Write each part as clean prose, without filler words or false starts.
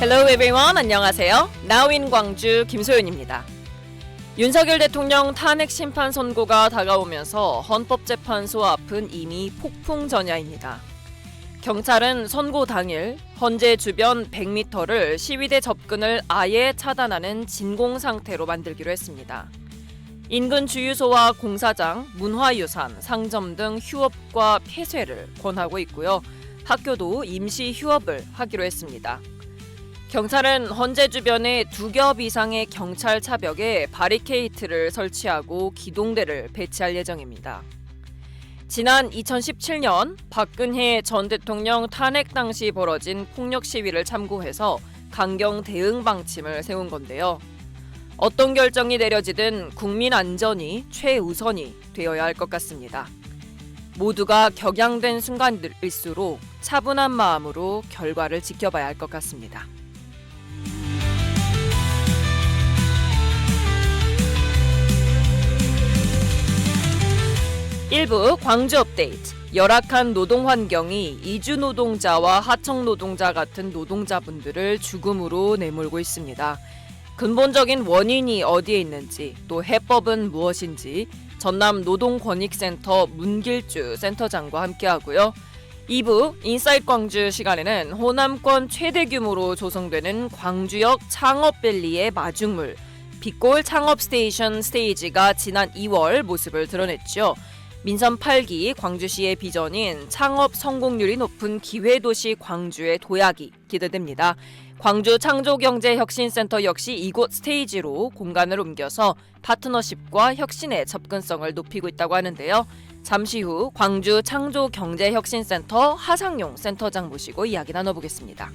Hello everyone, 안녕하세요. Now in 광주 김소연입니다. 윤석열 대통령 탄핵 심판 선고가 다가오면서 헌법재판소 앞은 이미 폭풍 전야입니다. 경찰은 선고 당일 헌재 주변 100m를 시위대 접근을 아예 차단하는 진공 상태로 만들기로 했습니다. 인근 주유소와 공사장, 문화유산, 상점 등 휴업과 폐쇄를 권하고 있고요. 학교도 임시 휴업을 하기로 했습니다. 경찰은 헌재 주변에 2겹 이상의 경찰 차벽에 바리케이트를 설치하고 기동대를 배치할 예정입니다. 지난 2017년 박근혜 전 대통령 탄핵 당시 벌어진 폭력 시위를 참고해서 강경 대응 방침을 세운 건데요. 어떤 결정이 내려지든 국민 안전이 최우선이 되어야 할 것 같습니다. 모두가 격양된 순간일수록 차분한 마음으로 결과를 지켜봐야 할 것 같습니다. 일부 광주 업데이트. 열악한 노동 환경이 이주 노동자와 하청 노동자 같은 노동자분들을 죽음으로 내몰고 있습니다. 근본적인 원인이 어디에 있는지, 또 해법은 무엇인지 전남 노동권익센터 문길주 센터장과 함께하고요. 2부 인사이트 광주 시간에는 호남권 최대 규모로 조성되는 광주역 창업밸리의 마중물, 빛골 창업 스테이션 스테이지가 지난 2월 모습을 드러냈죠. 민선 8기 광주시의 비전인 창업 성공률이 높은 기회도시 광주의 도약이 기대됩니다. 광주 창조경제혁신센터 역시 이곳 스테이지로 공간을 옮겨서 파트너십과 혁신의 접근성을 높이고 있다고 하는데요. 잠시 후 광주 창조경제혁신센터 하상용 센터장 모시고 이야기 나눠보겠습니다.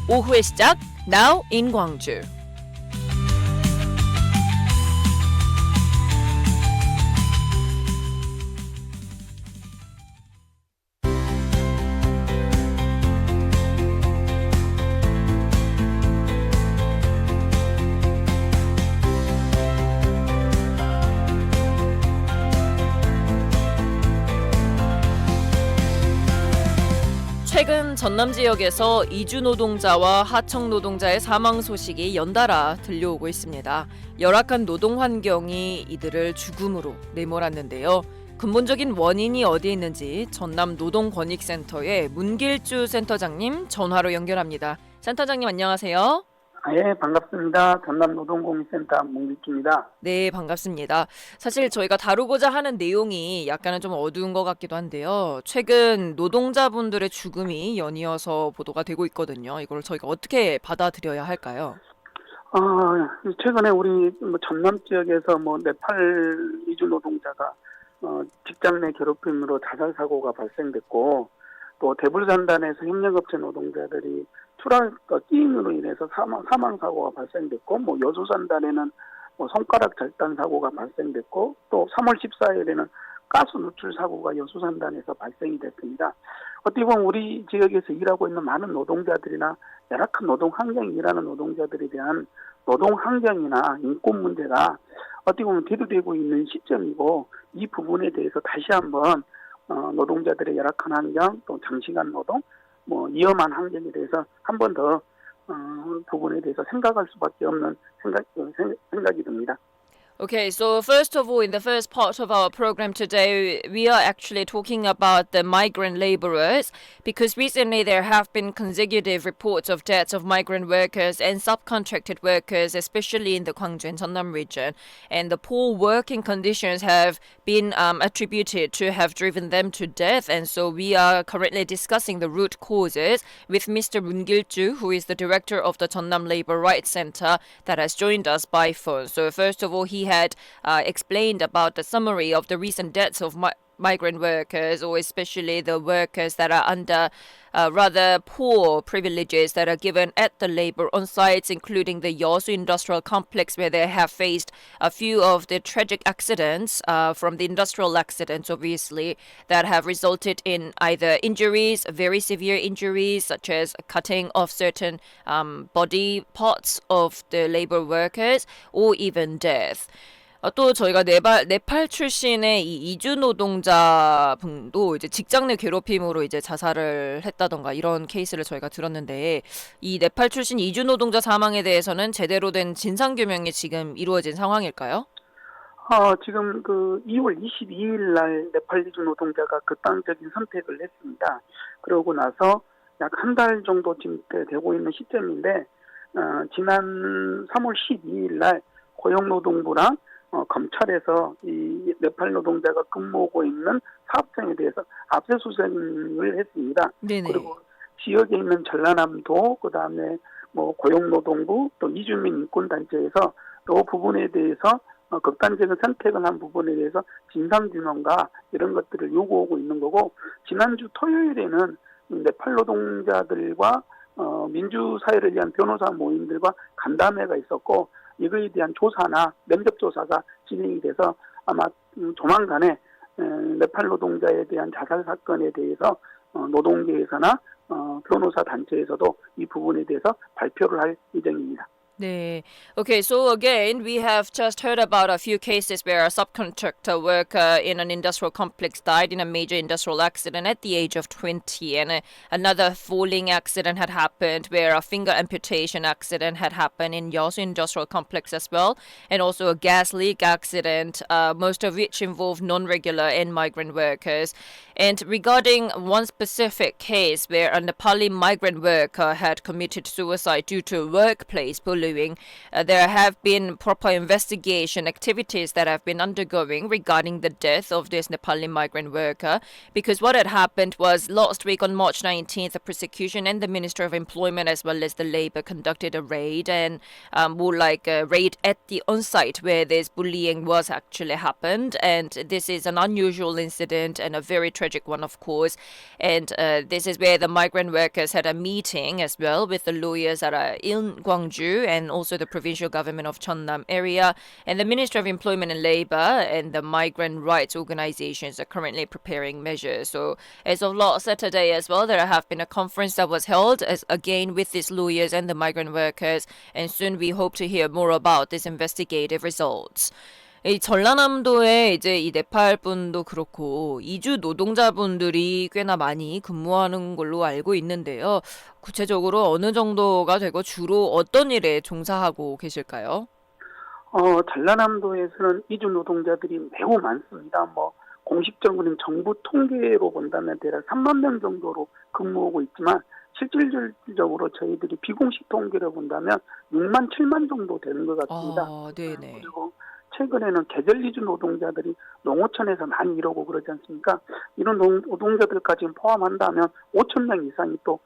오후의 시작, Now in 광주. 최근 전남 지역에서 이주 노동자와 하청 노동자의 사망 소식이 연달아 들려오고 있습니다. 열악한 노동 환경이 이들을 죽음으로 내몰았는데요. 근본적인 원인이 어디에 있는지 전남 노동권익센터의 문길주 센터장님 전화로 연결합니다. 센터장님 안녕하세요. 예, 반갑습니다. 전남 노동공익센터 문길주입니다. 네, 반갑습니다. 사실 저희가 다루고자 하는 내용이 약간은 좀 어두운 것 같기도 한데요. 최근 노동자분들의 죽음이 연이어서 보도가 되고 있거든요. 이걸 저희가 어떻게 받아들여야 할까요? 최근에 우리 전남 지역에서 네팔 이주 노동자가 직장 내 괴롭힘으로 자살 사고가 발생됐고, 또 대불산단에서 협력업체 노동자들이 끼임으로 인해서 사망 사고가 발생됐고, 여수산단에는 손가락 절단 사고가 발생됐고, 또 3월 14일에는 가스 누출 사고가 여수산단에서 발생이 됐습니다. 어떻게 보면 우리 지역에서 일하고 있는 많은 노동자들이나 열악한 노동 환경에 일하는 노동자들에 대한 노동 환경이나 인권 문제가 어떻게 보면 대두되고 있는 시점이고, 이 부분에 대해서 다시 한번 노동자들의 열악한 환경, 또 장시간 노동, 위험한 환경에 대해서 한 번 더 부분에 대해서 생각할 수밖에 없는 생각이 듭니다. Okay, so first of all, in the first part of our program today, we are actually talking about the migrant laborers because recently there have been consecutive reports of deaths of migrant workers and subcontracted workers, especially in the Gwangju and Jeonnam region. And the poor working conditions have been attributed to have driven them to death. And so we are currently discussing the root causes with Mr. Moon Gil-ju, who is the director of the Jeonnam Labor Rights Center that has joined us by phone. So first of all, he had explained about the summary of the recent deaths of migrant workers, or especially the workers that are under rather poor privileges that are given at the labor on sites, including the Yeosu Industrial Complex, where they have faced a few of the tragic accidents from the industrial accidents, obviously, that have resulted in either injuries, very severe injuries, such as cutting of certain body parts of the labor workers, or even death. 또 저희가 네팔 출신의 이 이주 노동자분도 이제 직장 내 괴롭힘으로 이제 자살을 했다던가 이런 케이스를 저희가 들었는데 이 네팔 출신 이주 노동자 사망에 대해서는 제대로 된 진상 규명이 지금 이루어진 상황일까요? 지금 그 2월 22일 날 네팔 이주 노동자가 극단적인 선택을 했습니다. 그러고 나서 약 한 달 정도 지금 되고 있는 시점인데, 지난 3월 12일 날 고용노동부랑 검찰에서 이 네팔 노동자가 근무하고 있는 사업장에 대해서 압수수색을 했습니다. 네네. 그리고 지역에 있는 전라남도, 그 다음에 뭐 고용노동부, 또 이주민 인권단체에서 이 부분에 대해서 극단적인 선택을 한 부분에 대해서 진상규명과 이런 것들을 요구하고 있는 거고, 지난주 토요일에는 네팔 노동자들과 민주사회를 위한 변호사 모임들과 간담회가 있었고, 이거에 대한 조사나 면접 조사가 진행이 돼서 아마 조만간에 네팔 노동자에 대한 자살 사건에 대해서 노동계에서나 변호사 단체에서도 이 부분에 대해서 발표를 할 예정입니다. 네. Okay, so again, we have just heard about a few cases where a subcontractor worker in an industrial complex died in a major industrial accident at the age of 20, and another falling accident had happened where a finger amputation accident had happened in Yosu Industrial Complex as well, and also a gas leak accident, most of which involved non-regular and migrant workers. And regarding one specific case where a Nepali migrant worker had committed suicide due to workplace bullying, there have been proper investigation activities that have been undergoing regarding the death of this Nepali migrant worker. Because what had happened was last week on March 19th, the prosecution and the Minister of Employment as well as the Labour conducted a raid, and more like a raid at the on-site where this bullying was actually happened. And this is an unusual incident and a very tragic one, of course. And this is where the migrant workers had a meeting as well with the lawyers that are in Gwangju and also the provincial government of Cheonnam area, and the Ministry of Employment and Labor and the migrant rights organizations are currently preparing measures. So as of last Saturday as well, there have been a conference that was held as again with these lawyers and the migrant workers, and soon we hope to hear more about these investigative results. 이 전라남도에 이제 이 네팔 분도 그렇고 이주 노동자분들이 꽤나 많이 근무하는 걸로 알고 있는데요. 구체적으로 어느 정도가 되고 주로 어떤 일에 종사하고 계실까요? 전라남도에서는 이주 노동자들이 매우 많습니다. 뭐 공식적으로는 정부 통계로 본다면 대략 3만 명 정도로 근무하고 있지만, 실질적으로 저희들이 비공식 통계로 본다면 6만 7만 정도 되는 것 같습니다. 네네. 그리고 최근에는 계절 이주 노동자들이 농어촌에서 많이 일하고 그러지 않습니까? 이런 노동자들까지 포함한다면 5천 명 이상이 또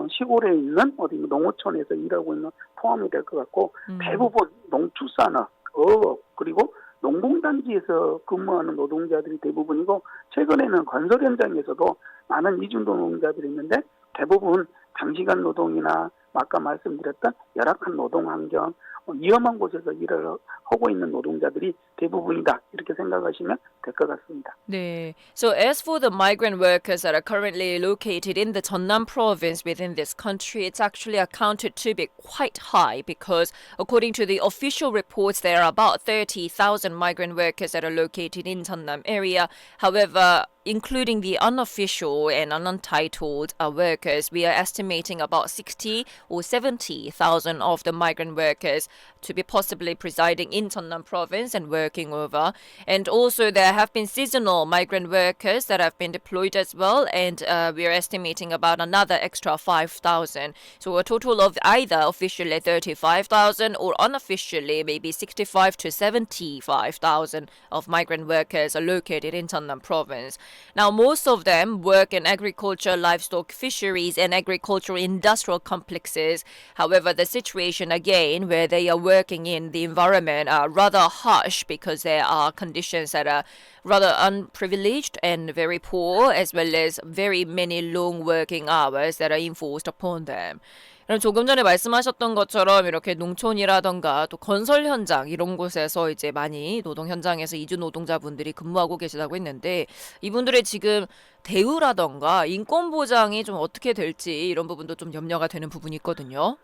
시골에 있는 어디 농어촌에서 일하고 있는 포함이 될 것 같고, 대부분 농축산업, 어업, 그리고 농공단지에서 근무하는 노동자들이 대부분이고, 최근에는 건설 현장에서도 많은 이주 노동자들이 있는데 대부분 장시간 노동이나 아까 말씀드렸던 열악한 노동 환경, 위험한 곳에서 일을 하고 있는 노동자들이 대부분이다, 이렇게 생각하시면 될 것 같습니다. 네. So as for the migrant workers that are currently located in the Jeonnam province within this country, it's actually accounted to be quite high because according to the official reports, there are about 30,000 migrant workers that are located in Jeonnam area. However, including the unofficial and unentitled workers, we are estimating about 60 or 70,000 of the migrant workers to be possibly residing in Jeonnam province and working over. And also there have been seasonal migrant workers that have been deployed as well, and we are estimating about another extra 5,000. So a total of either officially 35,000 or unofficially maybe 65 to 75,000 of migrant workers are located in Jeonnam province. Now, most of them work in agriculture, livestock, fisheries, and agricultural industrial complexes. However, the situation again where they are working in the environment are rather harsh because there are conditions that are rather unprivileged and very poor, as well as very many long working hours that are enforced upon them. 그럼 조금 전에 말씀하셨던 것처럼 이렇게 농촌이라던가 또 건설 현장 이런 곳에서 이제 많이 노동 현장에서 이주 노동자분들이 근무하고 계시다고 했는데 이분들의 지금 대우라던가 인권 보장이 좀 어떻게 될지 이런 부분도 좀 염려가 되는 부분이 있거든요.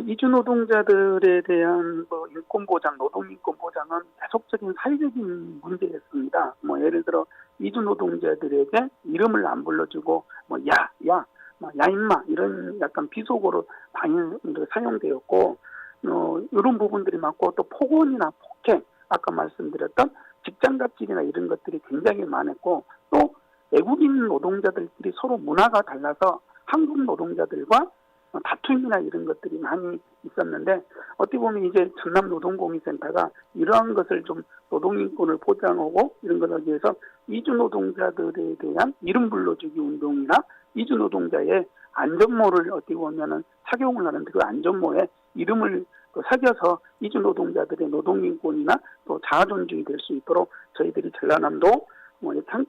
이주 노동자들에 대한 인권 보장, 노동 인권 보장은 계속적인 사회적인 문제였습니다. 예를 들어 이주 노동자들에게 이름을 안 불러주고 야 임마 이런 약간 비속어로 많이 사용되었고 이런 부분들이 많고 또 폭언이나 폭행, 아까 말씀드렸던 직장 갑질이나 이런 것들이 굉장히 많았고 또 외국인 노동자들끼리 서로 문화가 달라서 한국 노동자들과 다툼이나 이런 것들이 많이 있었는데 어떻게 보면 이제 전남노동공익센터가 이러한 것을 좀 노동인권을 보장하고 이런 것을 하기 위해서 이주 노동자들에 대한 이름 불러주기 운동이나 이주 노동자의 안전모를 어떻게 보면은 착용을 하는데 그 안전모에 이름을 새겨서 이주 노동자들의 노동인권이나 또 자아존중이 될 수 있도록 저희들이 전라남도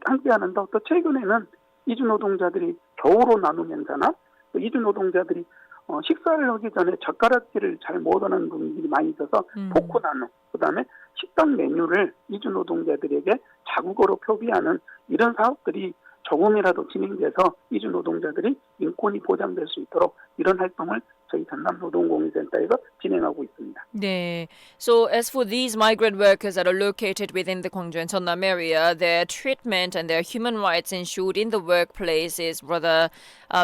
함께하는데 또 최근에는 이주 노동자들이 겨우로 나눔 행사나 또 이주 노동자들이 식사를 하기 전에 젓가락질을 잘 못하는 분들이 많이 있어서 포크 나눔, 그다음에 식당 메뉴를 이주 노동자들에게 자국어로 표기하는 이런 사업들이 조금이라도 진행돼서 이주 노동자들이 인권이 보장될 수 있도록 이런 활동을 저희 전남노동공익센터에서 진행하고 있습니다. 네. So as for these migrant workers that are located within the Gwangju and Jeonnam area, their treatment and their human rights ensured in the workplace is rather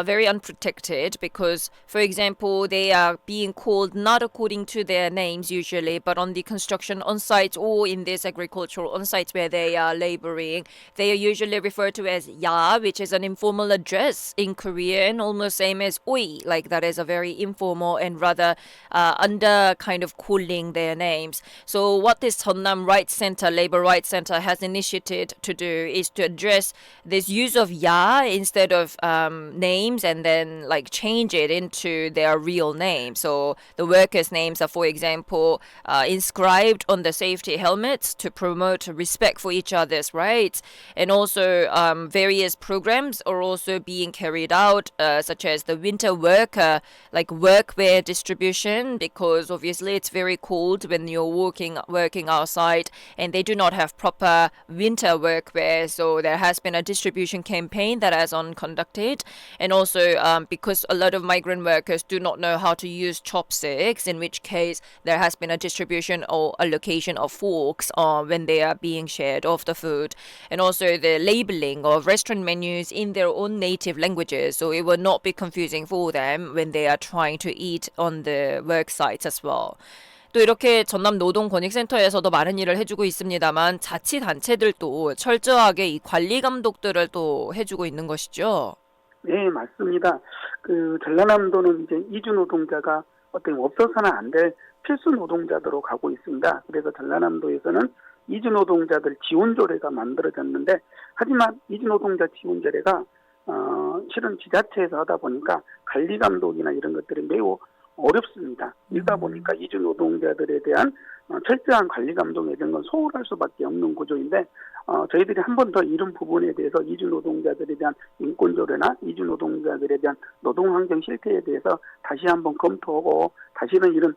very unprotected because, for example, they are being called not according to their names usually, but on the construction on sites or in this agricultural on sites where they are laboring, they are usually referred to as ya, which is an informal address in Korean, almost same as oi, like that is a very informal and rather under kind of calling their names. So what this Jeonnam Rights Center, Labor Rights Center has initiated to do is to address this use of ya instead of names and then like change it into their real name. So the workers' names are, for example, inscribed on the safety helmets to promote respect for each other's rights. And also various programs are also being carried out, such as the winter worker, like workwear distribution, because obviously it's very cold when you're working outside and they do not have proper winter workwear. So there has been a distribution campaign that has been conducted. And also because a lot of migrant workers do not know how to use chopsticks, in which case there has been a distribution or allocation of forks when they are being shared of the food. And also the labeling of restaurant menus in their own native languages, so it will not be confusing for them when they are trying to eat on the work sites as well. 또 이렇게 전남 노동권익센터에서도 많은 일을 해주고 있습니다만 자치단체들도 철저하게 이 관리 감독들을 또 해주고 있는 것이죠. 네, 맞습니다. 전라남도는 이제 이주 노동자가 어떤 없어서는 안 될 필수 노동자들로 가고 있습니다. 그래서 전라남도에서는 이주 노동자들 지원조례가 만들어졌는데, 하지만 이주 노동자 지원조례가 실은 지자체에서 하다 보니까 관리 감독이나 이런 것들이 매우 어렵습니다. 이러다 보니까 이주 노동자들에 대한 철저한 관리 감독에 대한 건 소홀할 수밖에 없는 구조인데, 저희들이 한 번 더 이런 부분에 대해서 이주 노동자들에 대한 인권 조례나 이주 노동자들에 대한 노동 환경 실태에 대해서 다시 한번 검토하고 다시는 이런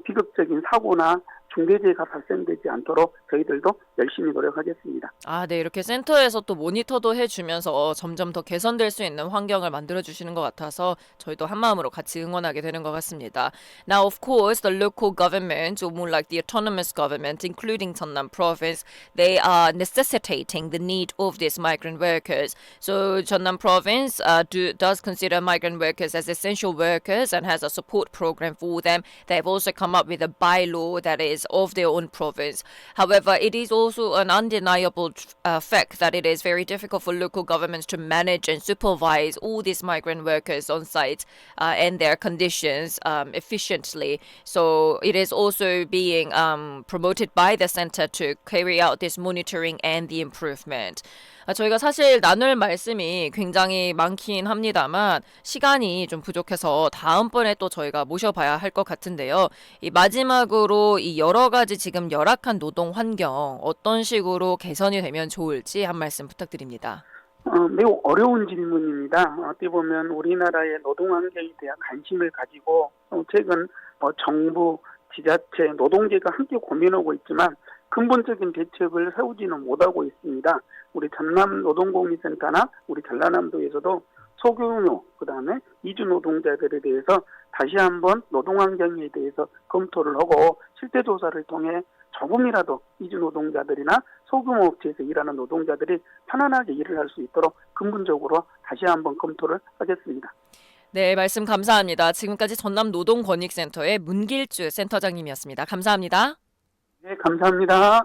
비극적인 사고나 중대재해가 발생되지 않도록 저희들도 열심히 노력하겠습니다. 네, 이렇게 센터에서 또 모니터도 해주면서 점점 더 개선될 수 있는 환경을 만들어주시는 것 같아서 저희도 한마음으로 같이 응원하게 되는 것 같습니다. Now, of course, the local government, or more like the autonomous government, including Jeonnam Province, they are necessitating the need of these migrant workers. So, Jeonnam Province does consider migrant workers as essential workers and has a support program for them. They've also come up with a bylaw that is of their own province. However, it is also an undeniable fact that it is very difficult for local governments to manage and supervise all these migrant workers on site and their conditions efficiently. So it is also being promoted by the center to carry out this monitoring and the improvement. 저희가 사실 나눌 말씀이 굉장히 많긴 합니다만 시간이 좀 부족해서 다음번에 또 저희가 모셔봐야 할 것 같은데요. 이 마지막으로 이 여러 가지 지금 열악한 노동 환경 어떤 식으로 개선이 되면 좋을지 한 말씀 부탁드립니다. 매우 어려운 질문입니다. 어떻게 보면 우리나라의 노동 환경에 대한 관심을 가지고 최근 정부, 지자체, 노동계가 함께 고민하고 있지만 근본적인 대책을 세우지는 못하고 있습니다. 우리 전남노동공익센터나 우리 전라남도에서도 소규모, 그다음에 이주 노동자들에 대해서 다시 한번 노동환경에 대해서 검토를 하고 실태 조사를 통해 조금이라도 이주 노동자들이나 소규모업체에서 일하는 노동자들이 편안하게 일을 할 수 있도록 근본적으로 다시 한번 검토를 하겠습니다. 네, 말씀 감사합니다. 지금까지 전남노동권익센터의 문길주 센터장님이었습니다. 감사합니다. 네, 감사합니다.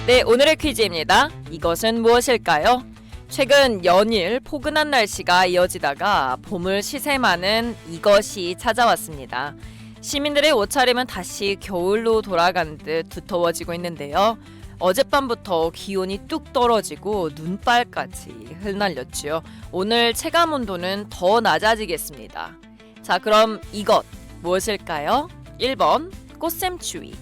네, 오늘의 퀴즈입니다. 이것은 무엇일까요? 최근 연일 포근한 날씨가 이어지다가 봄을 시샘하는 이것이 찾아왔습니다. 시민들의 옷차림은 다시 겨울로 돌아간 듯 두터워지고 있는데요. 어젯밤부터 기온이 뚝 떨어지고 눈발까지 흩날렸죠. 오늘 체감 온도는 더 낮아지겠습니다. 자, 그럼 이것 무엇일까요? 1번 꽃샘추위,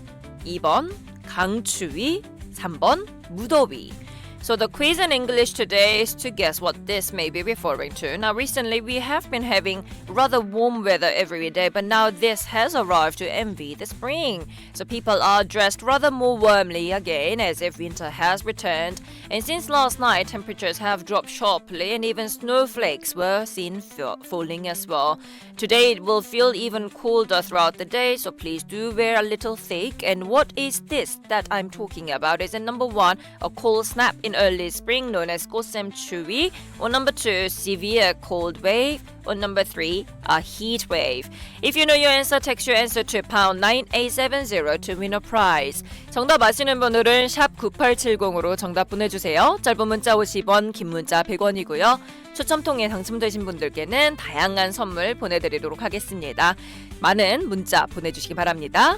2번 강추위, 3번 무더위. So the quiz in English today is to guess what this may be referring to. Now recently we have been having rather warm weather every day, but now this has arrived to envy the spring. So people are dressed rather more warmly again as if winter has returned. And since last night temperatures have dropped sharply and even snowflakes were seen falling as well. Today it will feel even colder throughout the day, so please do wear a little thick. And what is this that I'm talking about? Is it number 1, a cold snap in early spring known as 꽃샘추위, or number 2, severe cold wave, or number 3, a heat wave? If you know your answer, text your answer to pound 9870 to win a prize. 정답 아시는 분들은 샵 9870으로 정답 보내주세요. 짧은 문자 50원, 긴 문자 100원이고요. 추첨 통해 당첨되신 분들께는 다양한 선물 보내드리도록 하겠습니다. 많은 문자 보내주시기 바랍니다.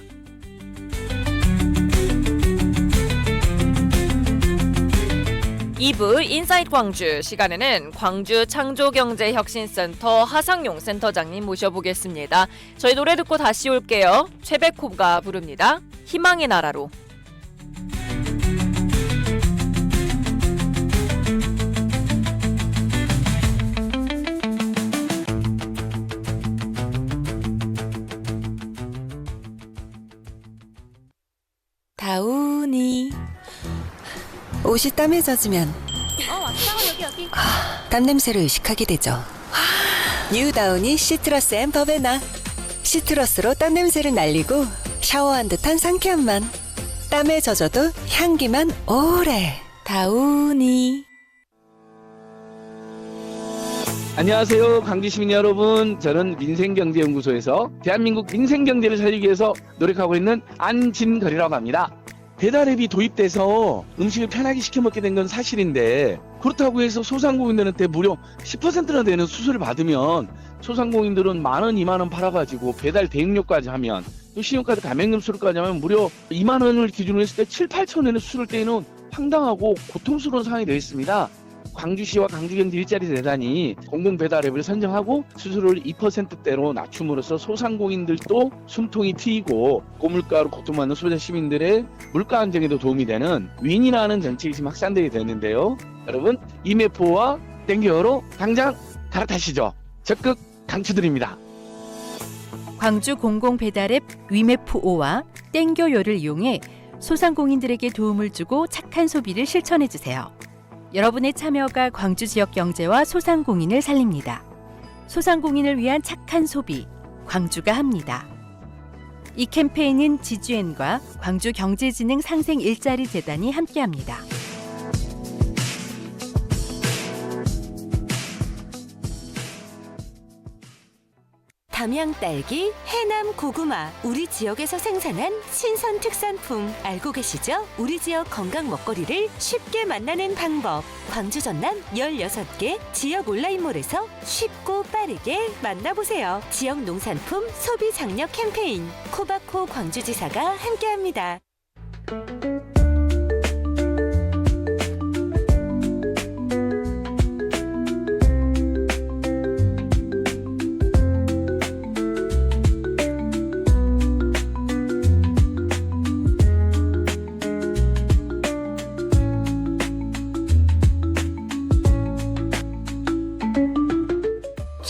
2부 인사이트 광주 시간에는 광주 창조경제혁신센터 하상용 센터장님 모셔보겠습니다. 저희 노래 듣고 다시 올게요. 최백호가 부릅니다. 희망의 나라로. 다운이 옷이 땀에 젖으면 여기. 땀 냄새를 의식하게 되죠. 뉴 다운이 시트러스 앤 버베나. 시트러스로 땀 냄새를 날리고 샤워한 듯한 상쾌한 맛. 땀에 젖어도 향기만 오래. 다운이. 안녕하세요. 광주시민 여러분. 저는 민생경제연구소에서 대한민국 민생경제를 살리기 위해서 노력하고 있는 안진걸이라고 합니다. 배달앱이 도입돼서 음식을 편하게 시켜 먹게 된 건 사실인데, 그렇다고 해서 소상공인들한테 무려 10%나 되는 수수료를 받으면 소상공인들은 10,000원, 20,000원 팔아가지고 배달 대행료까지 하면, 또 신용카드 가맹점 수수료까지 하면 무려 20,000원을 기준으로 했을 때 7,000~8,000원의 수수료를 떼는 황당하고 고통스러운 상황이 되어 있습니다. 광주시와 광주경제 일자리 재단이 공공배달앱을 선정하고 수수료를 2%대로 낮춤으로써 소상공인들도 숨통이 트이고 고물가로 고통받는 소비자 시민들의 물가 안정에도 도움이 되는 윈이라는 정책이 지금 확산되게 되는데요. 여러분, 이메포와 땡겨요로 당장 갈아타시죠. 적극 강추드립니다. 광주 공공배달앱 위메프5와 땡겨요를 이용해 소상공인들에게 도움을 주고 착한 소비를 실천해주세요. 여러분의 참여가 광주 지역 경제와 소상공인을 살립니다. 소상공인을 위한 착한 소비, 광주가 합니다. 이 캠페인은 지주엔과 광주경제진흥 상생 일자리 재단이 함께합니다. 담양 딸기, 해남 고구마, 우리 지역에서 생산한 신선 특산품 알고 계시죠? 우리 지역 건강 먹거리를 쉽게 만나는 방법. 광주 전남 16개 지역 온라인몰에서 쉽고 빠르게 만나보세요. 지역 농산품 소비 장려 캠페인 코바코 광주지사가 함께합니다.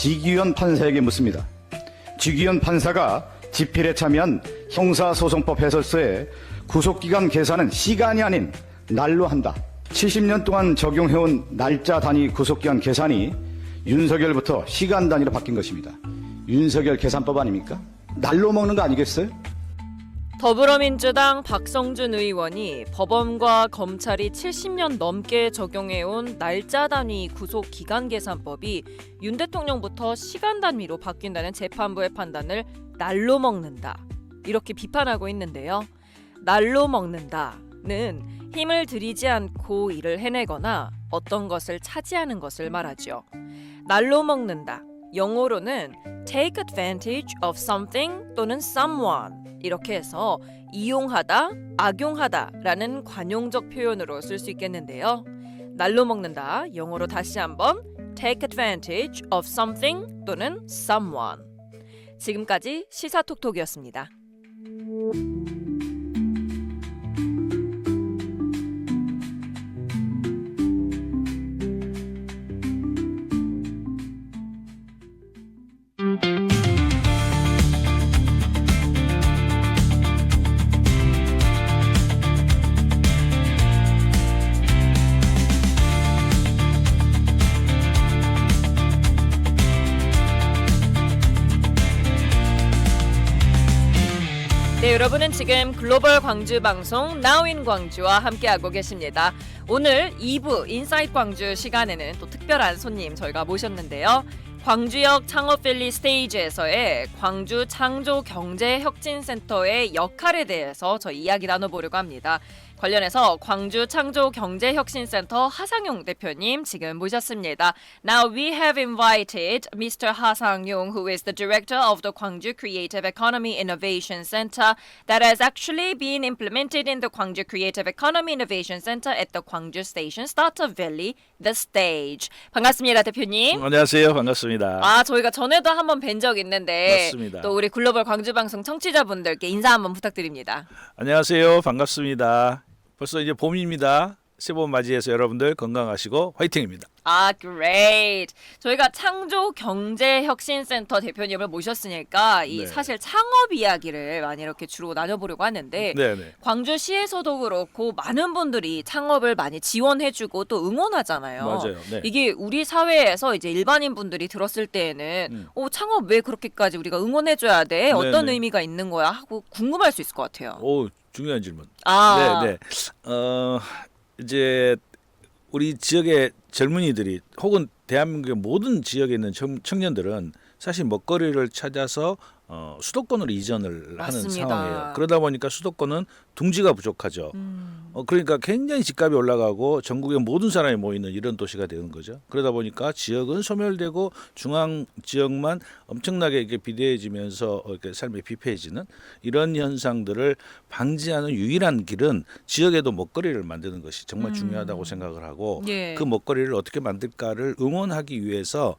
지기현 판사에게 묻습니다. 지기현 판사가 집필에 참여한 형사소송법 해설서에 구속기간 계산은 시간이 아닌 날로 한다. 70년 동안 적용해온 날짜 단위 구속기간 계산이 윤석열부터 시간 단위로 바뀐 것입니다. 윤석열 계산법 아닙니까? 날로 먹는 거 아니겠어요? 더불어민주당 박성준 의원이 법원과 검찰이 70년 넘게 적용해온 날짜 단위 구속 기간 계산법이 윤 대통령부터 시간 단위로 바뀐다는 재판부의 판단을 날로 먹는다. 이렇게 비판하고 있는데요. 날로 먹는다는 힘을 들이지 않고 일을 해내거나 어떤 것을 차지하는 것을 말하죠. 날로 먹는다. 영어로는 take advantage of something 또는 someone 이렇게 해서 이용하다, 악용하다라는 관용적 표현으로 쓸 수 있겠는데요. 날로 먹는다. 영어로 다시 한번 take advantage of something 또는 someone. 지금까지 시사톡톡이었습니다. 네, 여러분은 지금 글로벌 광주 방송 Now in 광주와 함께하고 계십니다. 오늘 2부 인사이트 광주 시간에는 또 특별한 손님 저희가 모셨는데요. 광주역 창업밸리 스테이지에서의 광주 창조경제혁신센터의 역할에 대해서 저희 이야기 나눠보려고 합니다. 관련해서 광주 창조경제혁신센터 하상용 대표님 지금 모셨습니다. Now we have invited Mr. Ha Sang-yong, who is the director of the Gwangju Creative Economy Innovation Center that has actually been implemented in the Gwangju Creative Economy Innovation Center at the Gwangju Station Startup Valley, the stage. 반갑습니다, 대표님. 안녕하세요. 반갑습니다. 아, 저희가 전에도 한번 뵌 적 있는데 맞습니다. 또 우리 글로벌 광주 방송 청취자분들께 인사 한번 부탁드립니다. 안녕하세요. 반갑습니다. 벌써 이제 봄입니다. 새봄 맞이해서 여러분들 건강하시고 화이팅입니다. 아, great. 저희가 창조경제혁신센터 대표님을 모셨으니까 이 네. 사실 창업 이야기를 많이 이렇게 주로 나눠보려고 하는데 네네. 광주시에서도 그렇고 많은 분들이 창업을 많이 지원해주고 또 응원하잖아요. 맞아요. 네. 이게 우리 사회에서 이제 일반인 분들이 들었을 때에는 창업 왜 그렇게까지 우리가 응원해줘야 돼? 어떤 네네. 의미가 있는 거야? 하고 궁금할 수 있을 것 같아요. 오, 중요한 질문. 아, 네네. 이제 우리 지역의 젊은이들이 혹은 대한민국의 모든 지역에 있는 청년들은 사실 먹거리를 찾아서 수도권으로 이전을 맞습니다. 하는 상황이에요. 그러다 보니까 수도권은 둥지가 부족하죠. 그러니까 굉장히 집값이 올라가고 전국의 모든 사람이 모이는 이런 도시가 되는 거죠. 그러다 보니까 지역은 소멸되고 중앙 지역만 엄청나게 이렇게 비대해지면서 이렇게 삶이 피폐해지는 이런 현상들을 방지하는 유일한 길은 지역에도 먹거리를 만드는 것이 정말 중요하다고 생각을 하고 예. 그 먹거리를 어떻게 만들까를 응원하기 위해서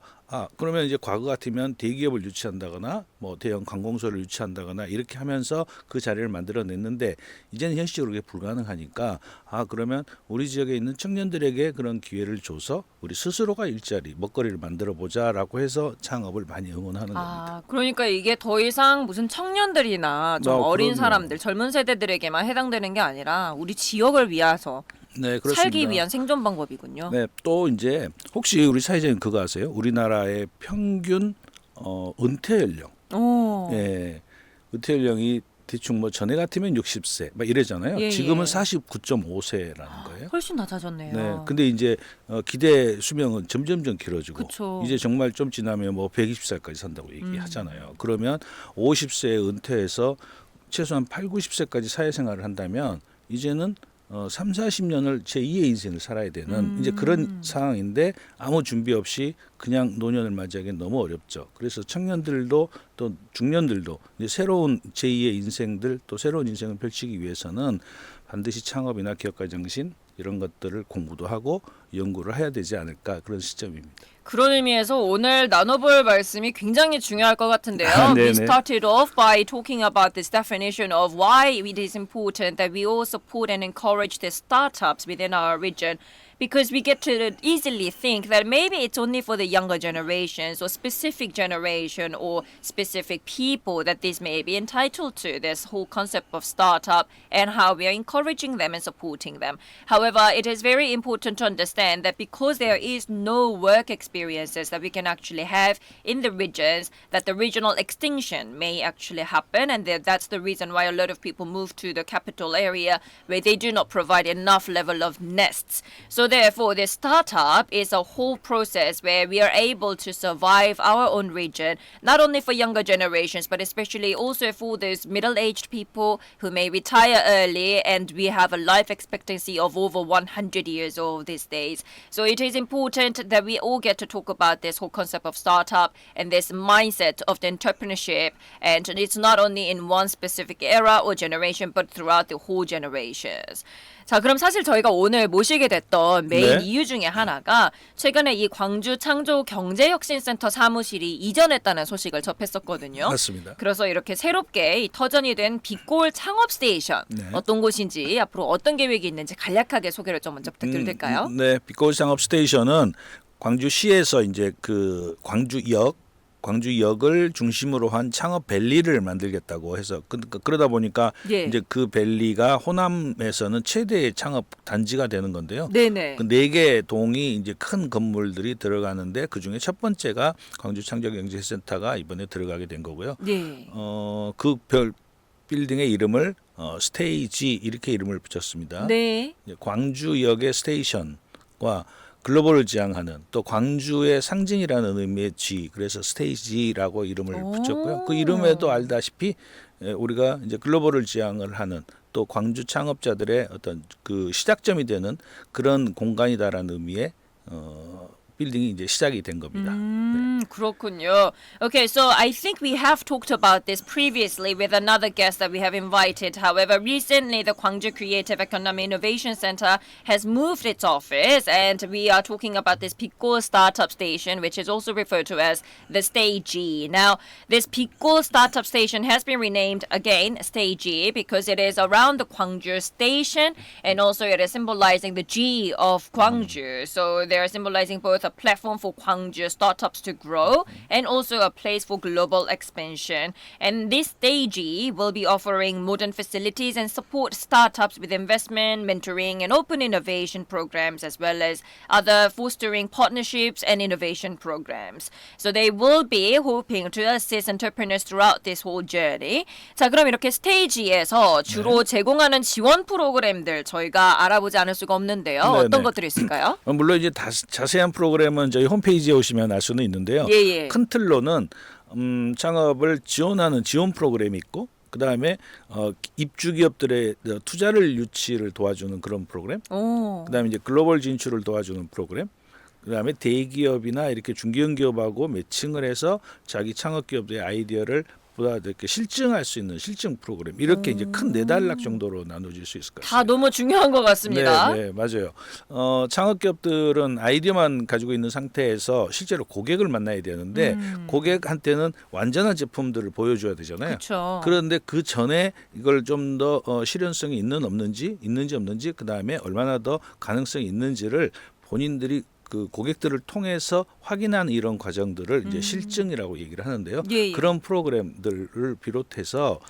그러면 이제 과거 같으면 대기업을 유치한다거나 뭐 대형 관공서를 유치한다거나 이렇게 하면서 그 자리를 만들어냈는데 이제는 현실적으로 그게 불가능하니까 그러면 우리 지역에 있는 청년들에게 그런 기회를 줘서 우리 스스로가 일자리 먹거리를 만들어 보자라고 해서 창업을 많이 응원하는 겁니다. 그러니까 이게 더 이상 무슨 청년들이나 좀 어린 그럼요. 사람들, 젊은 세대들에게만 해당되는 게 아니라 우리 지역을 위해서 네, 그렇습니다. 살기 위한 생존 방법이군요. 네, 또 이제 혹시 우리 사회적인 그거 아세요? 우리나라의 평균 은퇴 연령. 오. 예, 은퇴 연령이 대충 뭐 전에 같으면 60세 막 이래잖아요. 예, 지금은 예. 49.5세라는 거예요. 훨씬 낮아졌네요. 네, 근데 이제 기대 수명은 점점점 길어지고 그쵸. 이제 정말 좀 지나면 뭐 120살까지 산다고 얘기하잖아요. 그러면 50세에 은퇴해서 최소한 8, 90세까지 사회생활을 한다면 이제는 3, 40년을 제2의 인생을 살아야 되는 이제 그런 상황인데 아무 준비 없이 그냥 노년을 맞이하기는 너무 어렵죠. 그래서 청년들도 또 중년들도 이제 새로운 제2의 인생들 또 새로운 인생을 펼치기 위해서는 반드시 창업이나 기업가 정신 이런 것들을 공부도 하고 연구를 해야 되지 않을까 그런 시점입니다. 그런 의미에서 오늘 나눠볼 말씀이 굉장히 중요할 것 같은데요. 네네. We started off by talking about this definition of why it is important that we all support and encourage the startups within our region. because we get to easily think that maybe it's only for the younger generations or specific generation or specific people that this may be entitled to, this whole concept of startup and how we are encouraging them and supporting them. However, it is very important to understand that because there is no work experiences that we can actually have in the regions, that the regional extinction may actually happen, and that's the reason why a lot of people move to the capital area where they do not provide enough level of nests. So therefore, this startup is a whole process where we are able to survive our own region, not only for younger generations, but especially also for those middle-aged people who may retire early, and we have a life expectancy of over 100 years old these days. So it is important that we all get to talk about this whole concept of startup and this mindset of the entrepreneurship, and it's not only in one specific era or generation, but throughout the whole generations. 자, 그럼 사실 저희가 오늘 모시게 됐던 메인 네. 이유 중에 하나가 최근에 이 광주 창조 경제혁신센터 사무실이 이전했다는 소식을 접했었거든요. 맞습니다. 그래서 이렇게 새롭게 이 터전이 된 빛골 창업 스테이션 네. 어떤 곳인지 앞으로 어떤 계획이 있는지 간략하게 소개를 좀 먼저 부탁드려도 될까요? 네, 빛골 창업 스테이션은 광주시에서 이제 그 광주역을 중심으로 한 창업 밸리를 만들겠다고 해서 그러다 보니까 예. 이제 그 밸리가 호남에서는 최대의 창업 단지가 되는 건데요. 네네. 그 4개 동이 이제 큰 건물들이 들어가는데 그 중에 첫 번째가 광주 창조경제센터가 이번에 들어가게 된 거고요. 예. 그 빌딩의 이름을 스테이지 이렇게 이름을 붙였습니다. 네. 이제 광주역의 스테이션과 글로벌을 지향하는 또 광주의 상징이라는 의미의 G, 그래서 스테이지라고 이름을 붙였고요. 그 이름에도 알다시피 우리가 이제 글로벌을 지향을 하는 또 광주 창업자들의 어떤 그 시작점이 되는 그런 공간이다라는 의미의 빌딩이 이제 시작이 된 겁니다. 그렇군요. Okay, so I think we have talked about this previously with another guest that we have invited. However, recently the Gwangju Creative Economy Innovation Center has moved its office, and we are talking about this Pitgol Startup Station, which is also referred to as the Stage G. Now, this Pitgol Startup Station has been renamed again Stage G because it is around the Gwangju station, and also it is symbolizing the G of Gwangju. So they are symbolizing both a platform for Gwangju startups to grow and also a place for global expansion. And this Stage G will be offering modern facilities and support startups with investment, mentoring, and open innovation programs, as well as other fostering partnerships and innovation programs. So they will be hoping to assist entrepreneurs throughout this whole journey. 자, 그럼 이렇게 스테이지에서 주로 제공하는 지원 프로그램들 저희가 알아보지 않을 수가 없는데요. 네네. 어떤 것들이 있을까요? 물론 이제 자세한 프로그램은 저희 홈페이지에 오시면 알 수는 있는데요. 예. 큰 틀로는 창업을 지원하는 지원 프로그램이 있고, 그 다음에 입주 기업들의 투자를 유치를 도와주는 그런 프로그램, 오. 그 다음에 이제 글로벌 진출을 도와주는 프로그램, 그 다음에 대기업이나 이렇게 중견 기업하고 매칭을 해서 자기 창업 기업들의 아이디어를 보다 이렇게 실증할 수 있는 실증 프로그램, 이렇게 이제 큰 4단락 정도로 나눠질 수 있을 것 같습니다. 다 너무 중요한 것 같습니다. 네, 맞아요. 창업 기업들은 아이디어만 가지고 있는 상태에서 실제로 고객을 만나야 되는데 고객한테는 완전한 제품들을 보여줘야 되잖아요. 그렇죠. 그런데 그 전에 이걸 좀 더 실현성이 있는지 없는지, 그 다음에 얼마나 더 가능성이 있는지를 본인들이 그 고객들을 통해서 확인하는 이런 과정들을 이제 실증이라고 얘기를 하는데요. 예. 그런 프로그램들을 비롯해서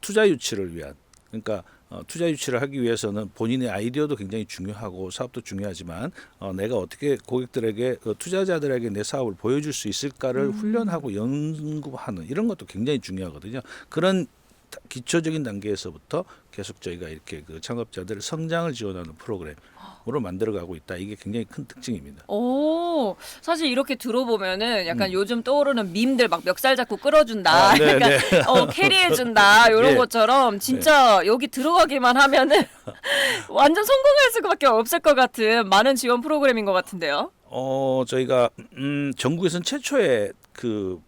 투자 유치를 위한, 그러니까 투자 유치를 하기 위해서는 본인의 아이디어도 굉장히 중요하고 사업도 중요하지만 내가 어떻게 고객들에게 투자자들에게 내 사업을 보여줄 수 있을까를 훈련하고 연구하는 이런 것도 굉장히 중요하거든요. 그런 기초적인 단계에서부터 계속 저희가 이렇게 그 창업자들 성장을 지원하는 프로그램으로 만들어가고 있다. 이게 굉장히 큰 특징입니다. 오, 사실 이렇게 들어보면은 약간 요즘 떠오르는 밈들 막 멱살 잡고 끌어준다, 네, 그러니까 네. 캐리해준다 이런 예. 것처럼 진짜 여기 들어가기만 하면은 완전 성공할 수밖에 없을 것 같은 많은 지원 프로그램인 것 같은데요. 저희가 전국에서는 최초의 그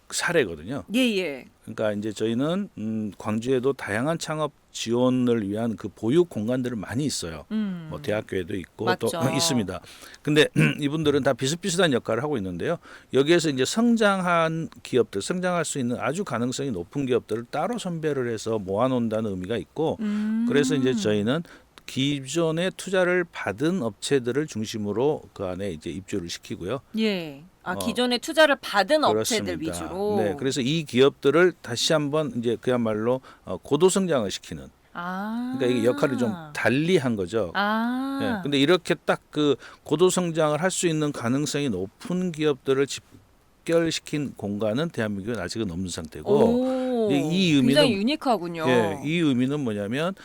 사례거든요. 예. 그러니까 이제 저희는 광주에도 다양한 창업 지원을 위한 그 보육 공간들은 많이 있어요. 뭐 대학교에도 있고 맞죠. 또 있습니다. 근데 이분들은 다 비슷비슷한 역할을 하고 있는데요. 여기에서 이제 성장한 기업들, 성장할 수 있는 아주 가능성이 높은 기업들을 따로 선별을 해서 모아놓는다는 의미가 있고, 그래서 이제 저희는 기존에 투자를 받은 업체들을 중심으로 그 안에 이제 입주를 시키고요. 예. 아, 어, 기존에 투자를 받은 업체들 그렇습니다. 위주로. 네, 그래서 이 기업들을 다시 한번 이제 그야말로 고도 성장을 시키는. 아. 그러니까 이게 역할이 좀 달리한 거죠. 아. 예, 근데 이렇게 딱 그 고도 성장을 할 수 있는 가능성이 높은 기업들을 집결시킨 공간은 대한민국에 아직은 없는 상태고, 오. 이 의미는 굉장히 유니크하군요. 예, 이 의미는 뭐냐면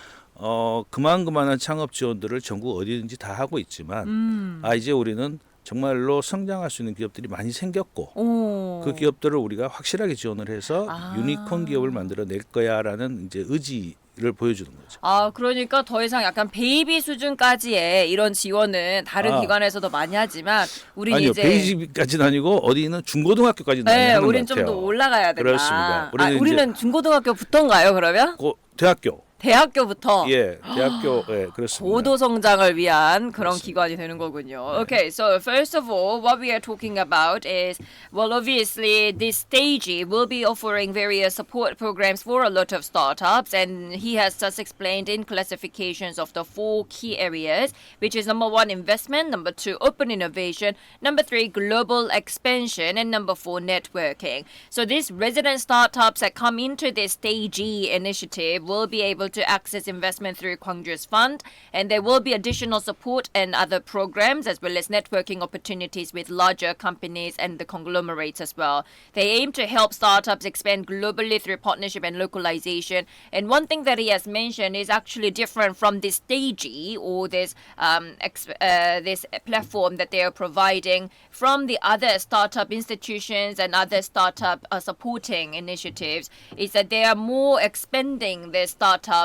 그만한 창업 지원들을 전국 어디든지 다 하고 있지만, 이제 우리는 정말로 성장할 수 있는 기업들이 많이 생겼고, 오. 그 기업들을 우리가 확실하게 지원을 해서 아. 유니콘 기업을 만들어낼 거야라는 이제 의지를 보여주는 거죠. 아, 그러니까 더 이상 약간 베이비 수준까지의 이런 지원은 다른 기관에서도 많이 하지만 우리 아니요, 이제 베이직까지는 아니고 어디는 중고등학교까지 많이 네, 하는 우린 것 좀 같아요. 더 올라가야 된다. 그렇습니다. 우리는 중고등학교부터인가요, 그러면? 대학교. 대학교부터 예, 대학교. 예, 그렇습니다. 고도 성장을 위한 그런 그렇습니다. 기관이 되는 거군요. Okay, so first of all, what we are talking about is, well, obviously, this Stagey will be offering various support programs for a lot of startups, and he has just explained in classifications of the 4 key areas, which is number 1, investment, number 2, open innovation, number 3, global expansion, and number 4, networking. So these resident startups that come into this Stagey initiative will be able to access investment through Gwangju's fund, and there will be additional support and other programs as well as networking opportunities with larger companies and the conglomerates as well. They aim to help startups expand globally through partnership and localization. And one thing that he has mentioned is actually different from this Stagey or this this platform that they are providing from the other startup institutions and other startup supporting initiatives, is that they are more expanding their startups,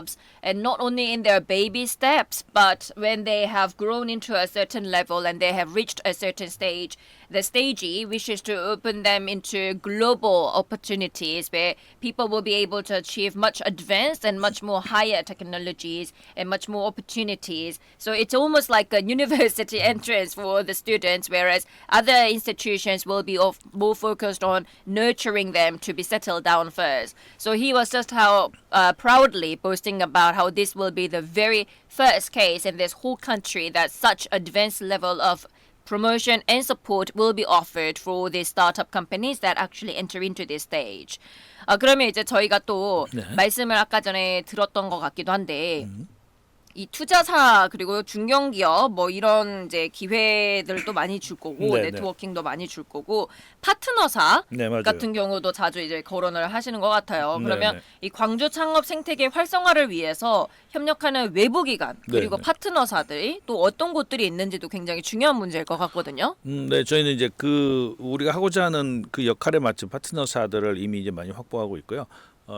and not only in their baby steps, but when they have grown into a certain level and they have reached a certain stage, the Stagey wishes to open them into global opportunities where people will be able to achieve much advanced and much more higher technologies and much more opportunities. So it's almost like a university entrance for the students, whereas other institutions will be more focused on nurturing them to be settled down first. So he was just proudly boasting about how this will be the very first case in this whole country that such advanced level of promotion and support will be offered for the startup companies that actually enter into this stage. 그러면 이제 저희가 또 네. 말씀을 아까 전에 들었던 것 같기도 한데 이 투자사 그리고 중견기업 뭐 이런 이제 기회들도 많이 줄 거고 네, 네트워킹도 많이 줄 거고 파트너사 네, 맞아요. 같은 경우도 자주 이제 거론을 하시는 것 같아요. 네, 그러면 네. 이 광주 창업 생태계 활성화를 위해서 협력하는 외부 기관 그리고 네. 파트너사들이 또 어떤 곳들이 있는지도 굉장히 중요한 문제일 것 같거든요. 네, 저희는 이제 우리가 하고자 하는 그 역할에 맞춘 파트너사들을 이미 이제 많이 확보하고 있고요.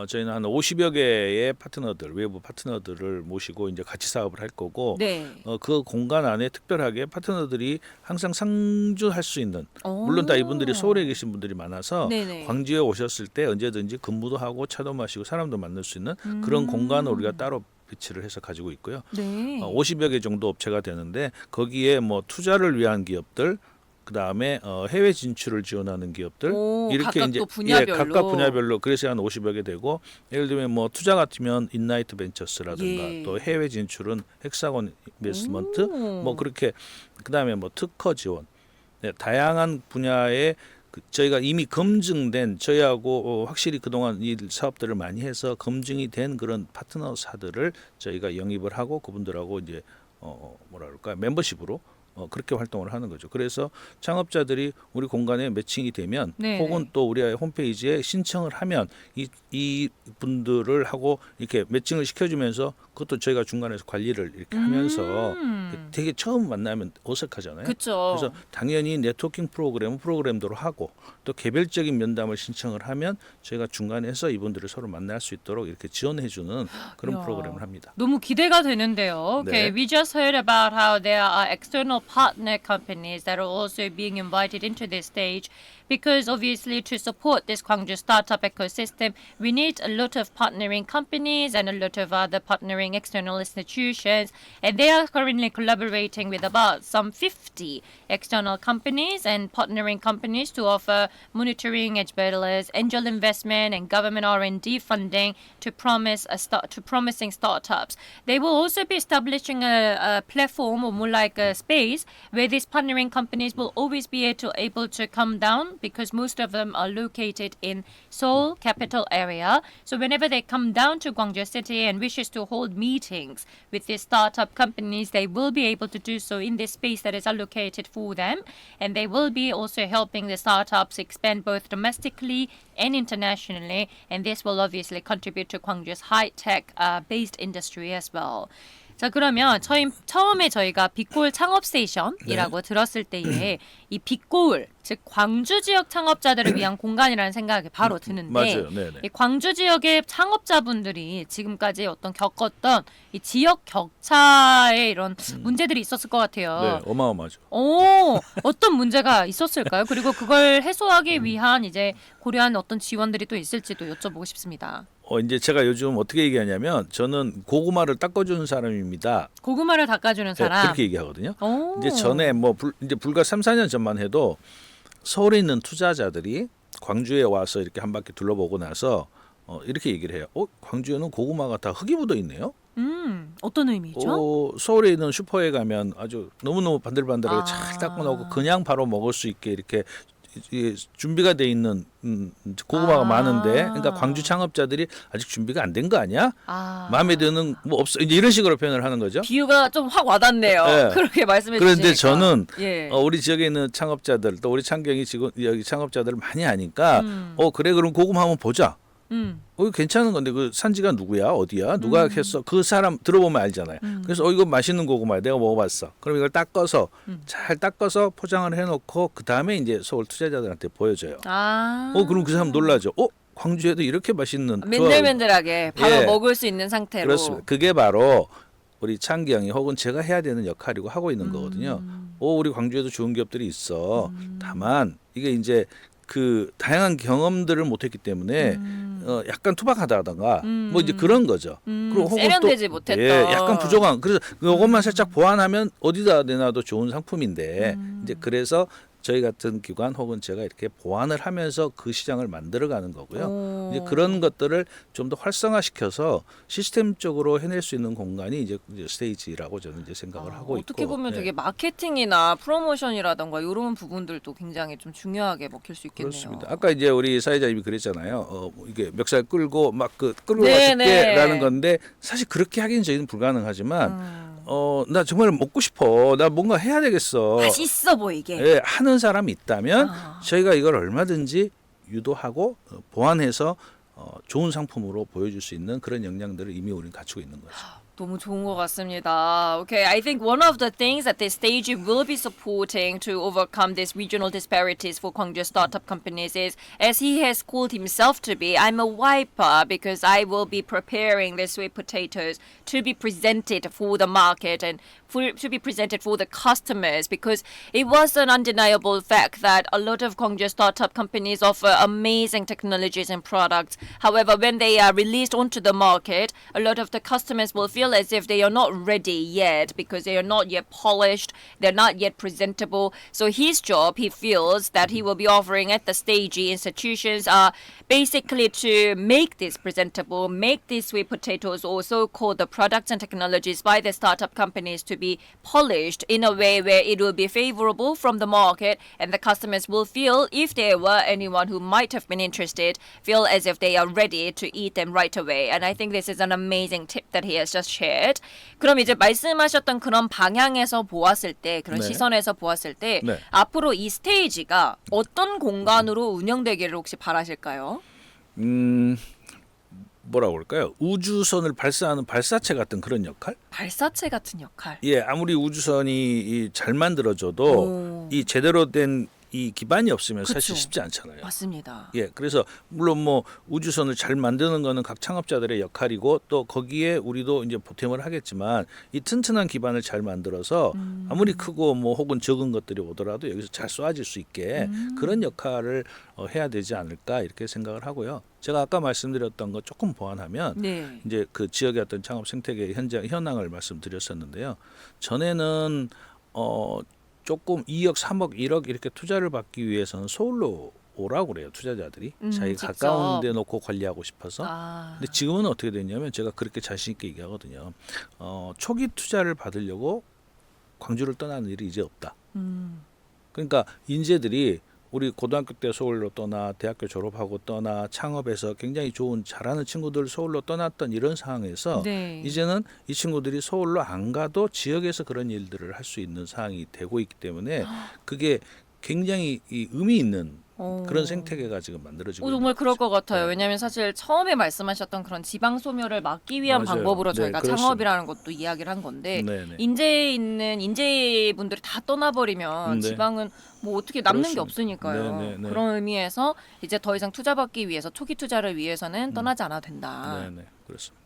저희는 한 50여 개의 파트너들, 외부 파트너들을 모시고 이제 같이 사업을 할 거고, 네. 그 공간 안에 특별하게 파트너들이 항상 상주할 수 있는, 오. 물론 다 이분들이 서울에 계신 분들이 많아서 네네. 광주에 오셨을 때 언제든지 근무도 하고 차도 마시고 사람도 만날 수 있는 그런 공간을 우리가 따로 배치를 해서 가지고 있고요. 네. 50여 개 정도 업체가 되는데 거기에 뭐 투자를 위한 기업들, 그 다음에 해외 진출을 지원하는 기업들 오, 이렇게 각각 이제 또 분야별로. 각각 분야별로 그래서 한 50여 개 되고 예를 들면 뭐 투자 같으면 인나이트 벤처스라든가 예. 또 해외 진출은 헥사곤 인베스트먼트 오. 뭐 그렇게 그 다음에 뭐 특허 지원 네, 다양한 분야의 저희가 이미 검증된 저희하고 확실히 그동안 이 사업들을 많이 해서 검증이 된 그런 파트너사들을 저희가 영입을 하고 그분들하고 이제 뭐라 그럴까 멤버십으로 그렇게 활동을 하는 거죠. 그래서 창업자들이 우리 공간에 매칭이 되면 네네. 혹은 또 우리 홈페이지에 신청을 하면 이 분들을 하고 이렇게 매칭을 시켜주면서 그것도 저희가 중간에서 관리를 이렇게 하면서 되게 처음 만나면 어색하잖아요. 그렇죠. 그래서 당연히 네트워킹 프로그램대로 하고 또 개별적인 면담을 신청을 하면 저희가 중간에서 이분들을 서로 만날 수 있도록 이렇게 지원해주는 그런 야. 프로그램을 합니다. 너무 기대가 되는데요. Okay, 네. we just heard about how there are external partner companies that are also being invited into this stage. because obviously to support this Gwangju startup ecosystem, we need a lot of partnering companies and a lot of other partnering external institutions. And they are currently collaborating with about some 50 external companies and partnering companies to offer monitoring as well as angel investment and government R&D funding to promising startups. They will also be establishing a platform or more like a space where these partnering companies will always be able to come down because most of them are located in Seoul capital area. So whenever they come down to Gwangju City and wishes to hold meetings with these startup companies, they will be able to do so in this space that is allocated for them. And they will be also helping the startups expand both domestically and internationally. And this will obviously contribute to Gwangju's high-tech based industry as well. 자, 그러면 처음에 저희가 빅고울 창업 스테이션이라고 들었을 때에 이 빅고울, 즉 광주 지역 창업자들을 위한 공간이라는 생각이 바로 드는데 맞아요. 네네. 이 광주 지역의 창업자분들이 지금까지 겪었던 이 지역 격차의 이런 문제들이 있었을 것 같아요. 네, 어마어마하죠. 어떤 문제가 있었을까요? 그리고 그걸 해소하기 위한 이제 고려한 어떤 지원들이 또 있을지도 여쭤보고 싶습니다. 이제 제가 요즘 어떻게 얘기하냐면 저는 고구마를 닦아주는 사람입니다. 고구마를 닦아주는 사람. 네, 그렇게 얘기하거든요. 오. 이제 전에 이제 불과 3-4년 전만 해도 서울에 있는 투자자들이 광주에 와서 이렇게 한 바퀴 둘러보고 나서 이렇게 얘기를 해요. 광주에는 고구마가 다 흙이 묻어 있네요. 어떤 의미죠? 서울에 있는 슈퍼에 가면 아주 너무너무 반들반들하게 잘 닦아놓고 그냥 바로 먹을 수 있게 이렇게 준비가 돼 있는 고구마가 많은데, 그러니까 광주 창업자들이 아직 준비가 안 된 거 아니야? 마음에 드는 뭐 없어, 이제 이런 식으로 표현을 하는 거죠. 비유가 좀 확 와닿네요. 네. 그렇게 말씀해 그런데 주시니까. 저는 예. 우리 지역에 있는 창업자들 또 우리 창경이 지금 여기 창업자들을 많이 아니까 그래 그럼 고구마 한번 보자. 이거 괜찮은 건데 그 산지가 누구야? 어디야? 누가 했어? 그 사람 들어보면 알잖아요. 그래서 이거 맛있는 고구마야. 내가 먹어봤어. 그럼 이걸 닦아서 잘 닦아서 포장을 해놓고 그 다음에 이제 서울 투자자들한테 보여줘요. 그럼 그 사람 놀라죠. 광주에도 이렇게 맛있는 맨들맨들하게 바로 예. 먹을 수 있는 상태로. 그렇습니다. 그게 바로 우리 창경이 혹은 제가 해야 되는 역할이고 하고 있는 거거든요. 우리 광주에도 좋은 기업들이 있어. 다만 이게 이제 그 다양한 경험들을 못했기 때문에 약간 투박하다던가 뭐 이제 그런 거죠. 그리고 혹은 세련되지 또 못했던. 예, 약간 부족한. 그래서 그것만 살짝 보완하면 어디다 내놔도 좋은 상품인데 이제 그래서 저희 같은 기관 혹은 제가 이렇게 보완을 하면서 그 시장을 만들어가는 거고요. 이제 그런 것들을 좀 더 활성화시켜서 시스템적으로 해낼 수 있는 공간이 이제 스테이지라고 저는 이제 생각을 하고 있고. 어떻게 보면 네. 되게 마케팅이나 프로모션이라던가 이런 부분들도 굉장히 좀 중요하게 먹힐 수 있겠네요. 그렇습니다. 아까 이제 우리 사회자님이 그랬잖아요. 이게 멱살 끌고 막 끌고 네, 가실게라는 네. 건데 사실 그렇게 하기는 저희는 불가능하지만 나 정말 먹고 싶어. 나 뭔가 해야 되겠어. 맛있어 보이게. 예, 하는 사람이 있다면 저희가 이걸 얼마든지 유도하고 보완해서 좋은 상품으로 보여줄 수 있는 그런 역량들을 이미 우리는 갖추고 있는 거죠. 너무 좋은 것 같습니다. Okay, I think one of the things that this stage will be supporting to overcome these regional disparities for Gwangju startup companies is, as he has called himself to be, I'm a wiper because I will be preparing the sweet potatoes to be presented for the market and to be presented for the customers, because it was an undeniable fact that a lot of Gwangju startup companies offer amazing technologies and products. However, when they are released onto the market, a lot of the customers will feel as if they are not ready yet because they are not yet polished, they're not yet presentable. So his job, he feels, that he will be offering at the stage institutions are basically to make this presentable, make these sweet potatoes or so-called the products and technologies by the startup companies to be polished in a way where it will be favorable from the market and the customers will feel, if there were anyone who might have been interested, feel as if they are ready to eat them right away. And I think this is an amazing tip that he has just shared. 그럼 이제 말씀하셨던 그런 방향에서 보았을 때, 그런 네. 시선에서 보았을 때 네. 앞으로 이 스테이지가 어떤 공간으로 운영되기를 혹시 바라실까요? 뭐라고 할까요? 우주선을 발사하는 발사체 같은 그런 역할? 발사체 같은 역할. 예, 아무리 우주선이 잘 만들어져도 오. 이 제대로 된 이 기반이 없으면 그쵸. 사실 쉽지 않잖아요. 맞습니다. 예, 그래서 물론 뭐 우주선을 잘 만드는 거는 각 창업자들의 역할이고 또 거기에 우리도 이제 보탬을 하겠지만 이 튼튼한 기반을 잘 만들어서 아무리 크고 뭐 혹은 적은 것들이 오더라도 여기서 잘 쏘아질 수 있게 그런 역할을 해야 되지 않을까 이렇게 생각을 하고요. 제가 아까 말씀드렸던 거 조금 보완하면 네. 이제 그 지역의 어떤 창업 생태계 현황을 말씀드렸었는데요. 전에는 조금 2억, 3억, 1억 이렇게 투자를 받기 위해서는 서울로 오라고 그래요. 투자자들이 자기 직접. 가까운 데 놓고 관리하고 싶어서. 아. 근데 지금은 어떻게 됐냐면 제가 그렇게 자신 있게 얘기하거든요. 초기 투자를 받으려고 광주를 떠나는 일이 이제 없다. 그러니까 인재들이 우리 고등학교 때 서울로 떠나 대학교 졸업하고 떠나 창업해서 굉장히 좋은 잘하는 친구들 서울로 떠났던 이런 상황에서 네. 이제는 이 친구들이 서울로 안 가도 지역에서 그런 일들을 할 수 있는 상황이 되고 있기 때문에 그게 굉장히 이 의미 있는 그런 생태계가 지금 만들어지고 있는 정말 그럴 거죠. 것 같아요. 네. 왜냐하면 사실 처음에 말씀하셨던 그런 지방 소멸을 막기 위한 맞아요. 방법으로 네, 저희가 그렇습니다. 창업이라는 것도 이야기를 한 건데 네네. 인재분들이 다 떠나버리면 네. 지방은 뭐 어떻게 남는 게 그렇습니다. 없으니까요. 네네네. 그런 의미에서 이제 더 이상 투자받기 위해서 초기 투자를 위해서는 떠나지 않아도 된다. 네네 그렇습니다.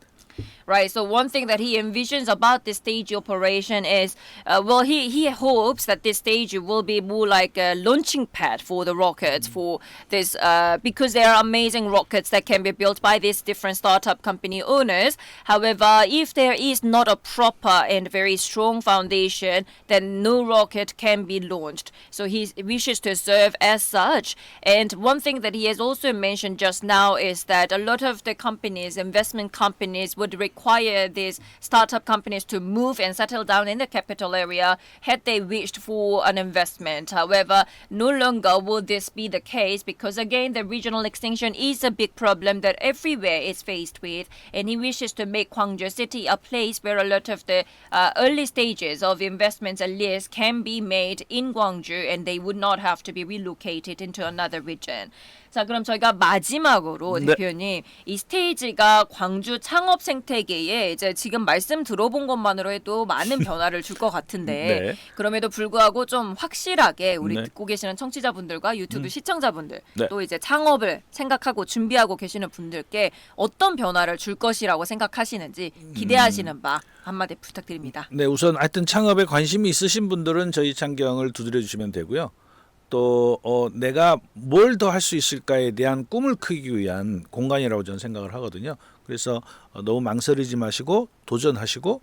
Right. So one thing that he envisions about this stage operation is, well, he hopes that this stage will be more like a launching pad for the rockets for this, because there are amazing rockets that can be built by these different startup company owners. However, if there is not a proper and very strong foundation, then no rocket can be launched. So he wishes to serve as such. And one thing that he has also mentioned just now is that a lot of the companies, investment companies, would require these startup companies to move and settle down in the capital area had they wished for an investment. However, no longer will this be the case because again the regional extinction is a big problem that everywhere is faced with, and he wishes to make Gwangju City a place where a lot of the early stages of investments at least can be made in Gwangju and they would not have to be relocated into another region. 자, 그럼 저희가 마지막으로 네. 대표님 이 스테이지가 광주 창업 생태계에 이제 지금 말씀 들어본 것만으로 해도 많은 변화를 줄 것 같은데 네. 그럼에도 불구하고 좀 확실하게 우리 네. 듣고 계시는 청취자분들과 유튜브 시청자분들 네. 또 이제 창업을 생각하고 준비하고 계시는 분들께 어떤 변화를 줄 것이라고 생각하시는지 기대하시는 바 한마디 부탁드립니다. 네, 우선 하여튼 창업에 관심이 있으신 분들은 저희 창경을 두드려 주시면 되고요. 또 내가 뭘 더 할 수 있을까에 대한 꿈을 크기 위한 공간이라고 저는 생각을 하거든요. 그래서 너무 망설이지 마시고 도전하시고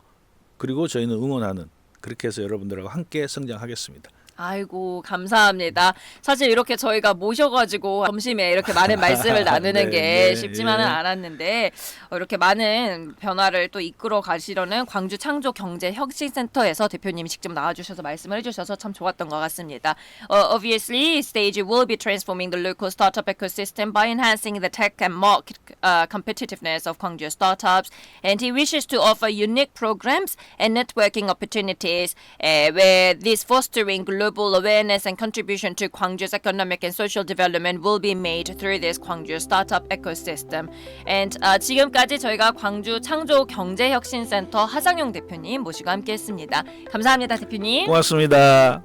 그리고 저희는 응원하는 그렇게 해서 여러분들하고 함께 성장하겠습니다. 아이고 감사합니다. 사실 이렇게 저희가 모셔가지고 점심에 이렇게 많은 말씀을 나누는 네, 게 네, 쉽지만은 예. 않았는데 이렇게 많은 변화를 또 이끌어 가시려는 광주 창조 경제 혁신센터에서 대표님이 직접 나와주셔서 말씀을 해주셔서 참 좋았던 것 같습니다. Obviously, Stage will be transforming the local startup ecosystem by enhancing the tech and market competitiveness of Gwangju startups, and he wishes to offer unique programs and networking opportunities where this fostering global awareness and contribution to Gwangju's economic and social development will be made through this Gwangju startup ecosystem. And 지금까지 저희가 광주 창조 경제혁신센터 하상용 대표님 모시고 함께했습니다. 감사합니다, 대표님. 고맙습니다.